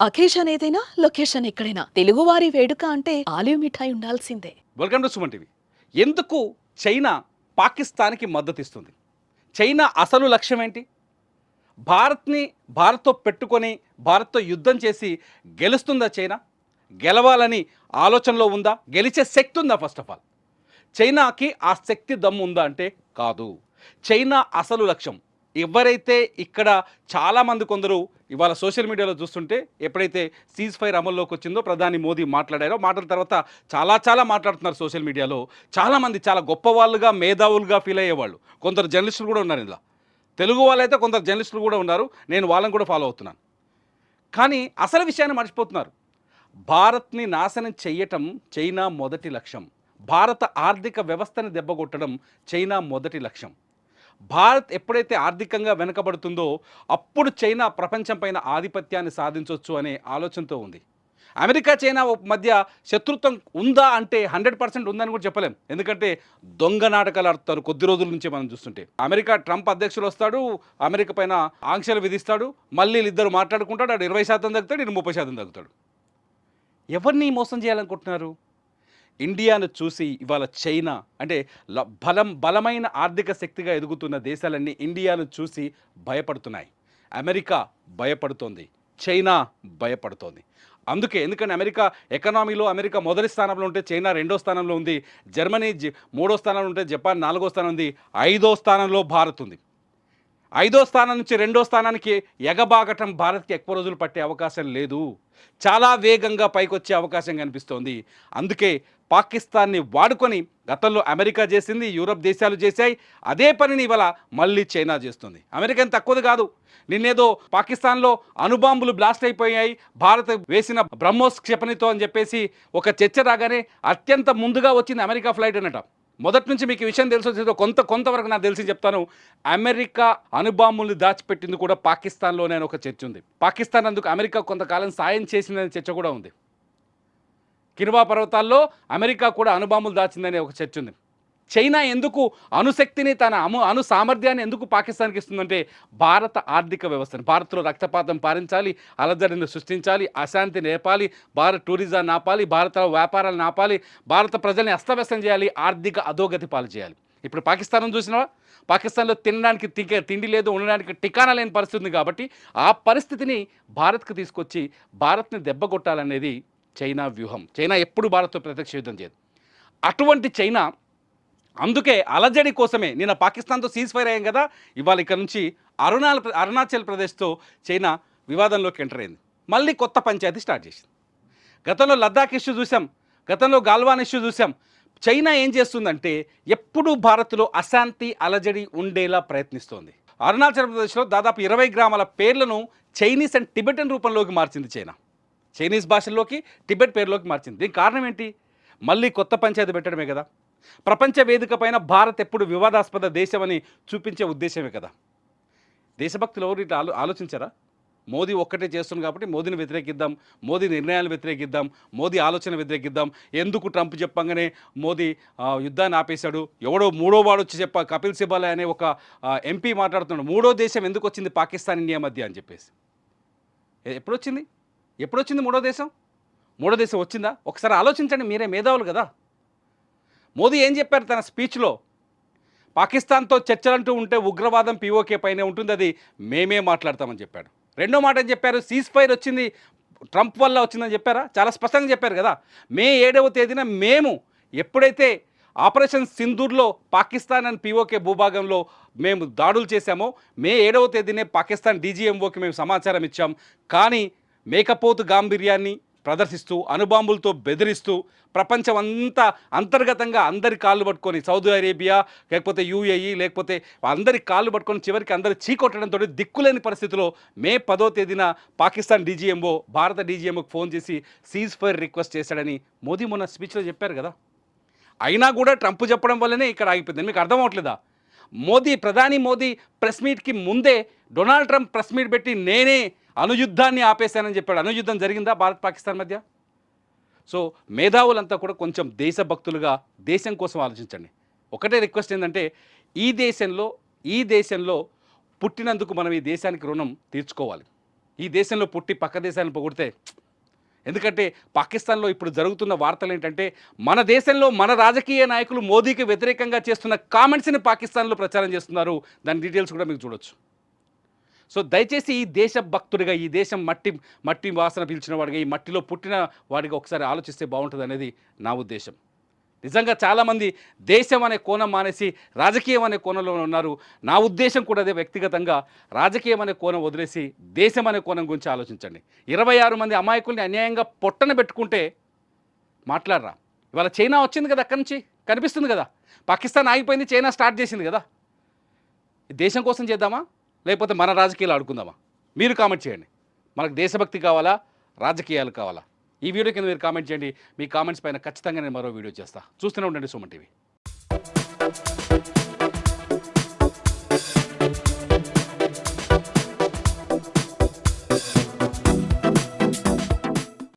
Occasion ఏదైనా location ఎక్కడైనా తెలుగువారి వేడుక అంటే ఆలివ్ మిఠాయి ఉండాల్సిందే. Welcome to Suman TV. ఎందుకు చైనా పాకిస్తాన్‌కి మద్దతిస్తుంది? చైనా అసలు లక్ష్యం ఏంటి? భారత్‌ని భారత్‌తో పెట్టుకొని భారత్‌తో యుద్ధం చేసి గెలుస్తుందా చైనా? గెలవాలని ఆలోచనలో ఉందా? గెలిచే శక్తి ఉందా ఫస్ట్ ఆఫ్ ఆల్? చైనాకి ఆ శక్తి దమ్ము ఉందా అంటే కాదు. చైనా అసలు లక్ష్యం ఎవరైతే ఇక్కడ చాలామంది కొందరు ఇవాళ సోషల్ మీడియాలో చూస్తుంటే ఎప్పుడైతే సీజ్ ఫైర్ అమల్లోకి వచ్చిందో ప్రధాని మోదీ మాట్లాడారో మాటల తర్వాత చాలా మాట్లాడుతున్నారు సోషల్ మీడియాలో. చాలామంది చాలా గొప్పవాళ్ళుగా మేధావులుగా ఫీల్ అయ్యేవాళ్ళు కొందరు జర్నలిస్టులు కూడా ఉన్నారు ఇందులో. తెలుగు వాళ్ళైతే కొందరు జర్నలిస్టులు కూడా ఉన్నారు. నేను వాళ్ళని కూడా ఫాలో అవుతున్నాను. కానీ అసలు విషయాన్ని మర్చిపోతున్నారు. భారత్‌ని నాశనం చెయ్యటం చైనా మొదటి లక్ష్యం. భారత ఆర్థిక వ్యవస్థని దెబ్బగొట్టడం చైనా మొదటి లక్ష్యం. భారత్ ఎప్పుడైతే ఆర్థికంగా వెనకబడుతుందో అప్పుడు చైనా ప్రపంచం పైన ఆధిపత్యాన్ని సాధించొచ్చు అనే ఆలోచనతో ఉంది. అమెరికా చైనా మధ్య శత్రుత్వం ఉందా అంటే 100% ఉందని కూడా చెప్పలేం. ఎందుకంటే దొంగ నాటకాలు ఆడుతారు కొద్ది రోజుల నుంచి మనం చూస్తుంటే. అమెరికా ట్రంప్ అధ్యక్షుడు వస్తాడు, అమెరికా పైన ఆంక్షలు విధిస్తాడు, మళ్ళీ వీళ్ళిద్దరు మాట్లాడుకుంటాడు. ఆడు 20% తగ్గుతాడు, ఈడు 30% తగ్గుతాడు. ఎవరిని మోసం చేయాలనుకుంటున్నారు? ఇండియాను చూసి ఇవాళ చైనా అంటే బలమైన ఆర్థిక శక్తిగా ఎదుగుతున్న దేశాలన్నీ ఇండియాను చూసి భయపడుతున్నాయి. America భయపడుతోంది, China భయపడుతోంది. ఎందుకంటే అమెరికా ఎకనామీలో అమెరికా మొదటి స్థానంలో ఉంటే చైనా రెండో స్థానంలో ఉంది, జర్మనీ మూడో స్థానంలో ఉంటే జపాన్ నాలుగో స్థానం ఉంది, ఐదో స్థానంలో భారత్ ఉంది. ఐదో స్థానం నుంచి రెండో స్థానానికి ఎగబాగటం భారత్కి ఎక్కువ రోజులు పట్టే అవకాశం లేదు. చాలా వేగంగా పైకొచ్చే అవకాశం కనిపిస్తోంది. అందుకే పాకిస్తాన్ని వాడుకొని గతంలో అమెరికా చేసింది, యూరప్ దేశాలు చేశాయి. అదే పనిని ఇవాళ మళ్ళీ చైనా చేస్తుంది. అమెరికా ఏం తక్కువది కాదు. నిన్నేదో పాకిస్తాన్లో అణుబాంబులు బ్లాస్ట్ అయిపోయాయి, భారత్ వేసిన బ్రహ్మోస్ క్షిపణితో అని చెప్పేసి ఒక చర్చ రాగానే అత్యంత ముందుగా వచ్చింది అమెరికా ఫ్లైట్ అనట. మొదటి నుంచి మీకు ఈ విషయం తెలుసు, కొంతవరకు నాకు తెలిసి చెప్తాను. అమెరికా అణుబాంబుల్ని దాచిపెట్టింది కూడా పాకిస్తాన్లోనే అని ఒక చర్చ ఉంది. పాకిస్తాన్ అందుకు అమెరికా కొంతకాలం సాయం చేసిందనే చర్చ కూడా ఉంది. కినువా పర్వతాల్లో అమెరికా కూడా అణుబాంబులు దాచిందనే ఒక చర్చ ఉంది. చైనా ఎందుకు అణుశక్తిని తన అణు సామర్థ్యాన్ని ఎందుకు పాకిస్తాన్కి ఇస్తుందంటే భారత ఆర్థిక వ్యవస్థను, భారత్లో రక్తపాతం పారించాలి, అలజడిని సృష్టించాలి, అశాంతి నేపాలి, భారత్ టూరిజాన్ని ఆపాలి, భారత వ్యాపారాలను ఆపాలి, భారత ప్రజల్ని అస్తవ్యస్తం చేయాలి, ఆర్థిక అధోగతి పాలు చేయాలి. ఇప్పుడు పాకిస్తాన్ చూసినావా? పాకిస్తాన్లో తినడానికి తిండి లేదు, ఉండడానికి టికానా లేని పరిస్థితి ఉంది. కాబట్టి ఆ పరిస్థితిని భారత్కి తీసుకొచ్చి భారత్ని దెబ్బకొట్టాలనేది చైనా వ్యూహం. చైనా ఎప్పుడు భారత్తో ప్రత్యక్ష యుద్ధం చేయదు. అటువంటి చైనా అందుకే అలజడి కోసమే నిన్న పాకిస్తాన్తో సీజ్ ఫైర్ అయ్యాం కదా, ఇవాళ ఇక్కడ నుంచి అరుణాచల్ ప్రదేశ్తో చైనా వివాదంలోకి ఎంటర్ అయింది. మళ్ళీ కొత్త పంచాయతీ స్టార్ట్ చేసింది. గతంలో లద్దాఖ్ ఇష్యూ చూసాం, గతంలో గాల్వాన్ ఇష్యూ చూసాం. చైనా ఏం చేస్తుందంటే ఎప్పుడూ భారత్లో అశాంతి అలజడి ఉండేలా ప్రయత్నిస్తోంది. అరుణాచల్ ప్రదేశ్లో దాదాపు 20 గ్రామాల పేర్లను చైనీస్ అండ్ టిబెటన్ రూపంలోకి మార్చింది చైనా. చైనీస్ భాషల్లోకి టిబెట్ పేరులోకి మార్చింది. దీనికి కారణం ఏంటి? మళ్ళీ కొత్త పంచాయతీ పెట్టడమే కదా. ప్రపంచ వేదిక పైన భారత్ ఎప్పుడు వివాదాస్పద దేశమని చూపించే ఉద్దేశమే కదా. దేశభక్తులు ఎవరు ఇట్లా ఆలోచించారా? మోదీ ఒక్కటే చేస్తుంది కాబట్టి మోదీని వ్యతిరేకిద్దాం, మోదీ నిర్ణయాలు వ్యతిరేకిద్దాం, మోదీ ఆలోచన వ్యతిరేకిద్దాం. ఎందుకు ట్రంప్ చెప్పంగానే మోదీ యుద్ధాన్ని ఆపేశాడు, ఎవడో మూడో వాడు వచ్చి కపిల్ సిబాల్ అనే ఒక ఎంపీ మాట్లాడుతున్నాడు, మూడో దేశం ఎందుకు వచ్చింది పాకిస్తాన్ ఇండియా మధ్య అని చెప్పేసి. ఎప్పుడొచ్చింది? ఎప్పుడొచ్చింది మూడో దేశం? మూడో దేశం వచ్చిందా? ఒకసారి ఆలోచించండి, మీరే మేధావులు కదా. మోదీ ఏం చెప్పారు తన స్పీచ్లో? పాకిస్తాన్తో చర్చలంటూ ఉంటే ఉగ్రవాదం పీఓకే పైనే ఉంటుంది, అది మేమే మాట్లాడతామని చెప్పాడు. రెండో మాట ఏం చెప్పారు? సీజ్ ఫైర్ వచ్చింది ట్రంప్ వల్ల వచ్చిందని చెప్పారా? చాలా స్పష్టంగా చెప్పారు కదా. మే 7వ తేదీన మేము ఎప్పుడైతే ఆపరేషన్ సింధూర్లో పాకిస్తాన్ అండ్ పీఓకే భూభాగంలో మేము దాడులు చేశామో మే 7వ తేదీనే పాకిస్తాన్ డీజీఎంఓకి మేము సమాచారం ఇచ్చాం. కానీ మేకపోతు గాంభీర్యాన్ని ప్రదర్శిస్తూ అణుబాంబులతో బెదిరిస్తూ ప్రపంచం అంతా అంతర్గతంగా అందరి కాళ్ళు పట్టుకొని, సౌదీ అరేబియా లేకపోతే యూఏఈ లేకపోతే అందరి కాళ్ళు పట్టుకొని చివరికి అందరు చీకొట్టడంతో దిక్కులేని పరిస్థితిలో మే 10వ తేదీన పాకిస్తాన్ డీజీఎంఓ భారత డీజీఎంఓకి ఫోన్ చేసి సీజ్ ఫైర్ రిక్వెస్ట్ చేశాడని మోదీ మొన్న స్పీచ్లో చెప్పారు కదా. అయినా కూడా ట్రంప్ చెప్పడం వల్లనే ఇక్కడ ఆగిపోయింది. మీకు అర్థం అవట్లేదా? ప్రధాని మోదీ ప్రెస్ మీట్కి ముందే డొనాల్డ్ ట్రంప్ ప్రెస్ మీట్ పెట్టి నేనే అణుయుద్ధాన్ని ఆపేశానని చెప్పాడు. అణుయుద్ధం జరిగిందా భారత్ పాకిస్తాన్ మధ్య? సో మేధావులంతా కూడా కొంచెం దేశభక్తులుగా దేశం కోసం ఆలోచించండి. ఒకటే రిక్వెస్ట్ ఏంటంటే ఈ దేశంలో పుట్టినందుకు మనం ఈ దేశానికి రుణం తీర్చుకోవాలి. ఈ దేశంలో పుట్టి పక్క దేశాలను పొగిడితే. ఎందుకంటే పాకిస్తాన్లో ఇప్పుడు జరుగుతున్న వార్తలు ఏంటంటే మన దేశంలో మన రాజకీయ నాయకులు మోదీకి వ్యతిరేకంగా చేస్తున్న కామెంట్స్ని పాకిస్తాన్లో ప్రచారం చేస్తున్నారు. దాని డీటెయిల్స్ కూడా మీకు చూడొచ్చు. సో దయచేసి ఈ దేశ భక్తుడిగా, ఈ దేశం మట్టి వాసన పీల్చిన వాడిగా, ఈ మట్టిలో పుట్టిన వాడిగా ఒకసారి ఆలోచిస్తే బాగుంటుంది అనేది నా ఉద్దేశం. నిజంగా చాలామంది దేశం అనే కోణం మానేసి రాజకీయం అనే కోణంలో ఉన్నారు. నా ఉద్దేశం కూడా అదే. వ్యక్తిగతంగా రాజకీయం అనే కోణం వదిలేసి దేశం అనే కోణం గురించి ఆలోచించండి. 26 మంది అమాయకుల్ని అన్యాయంగా పొట్టన పెట్టుకుంటే మాట్లాడరా? ఇవాళ చైనా వచ్చింది కదా, అక్కడి నుంచి కనిపిస్తుంది కదా. పాకిస్తాన్ ఆగిపోయింది, చైనా స్టార్ట్ చేసింది కదా. దేశం కోసం చేద్దామా, లేకపోతే మన రాజకీయాలు ఆడుకుందామా? మీరు కామెంట్ చేయండి. మనకు దేశభక్తి కావాలా, రాజకీయాలు కావాలా? ఈ వీడియో కింద మీరు కామెంట్ చేయండి. మీ కామెంట్స్ పైన ఖచ్చితంగా నేను మరో వీడియో చేస్తాను. చూస్తూనే ఉండండి సుమన్ టీవీ.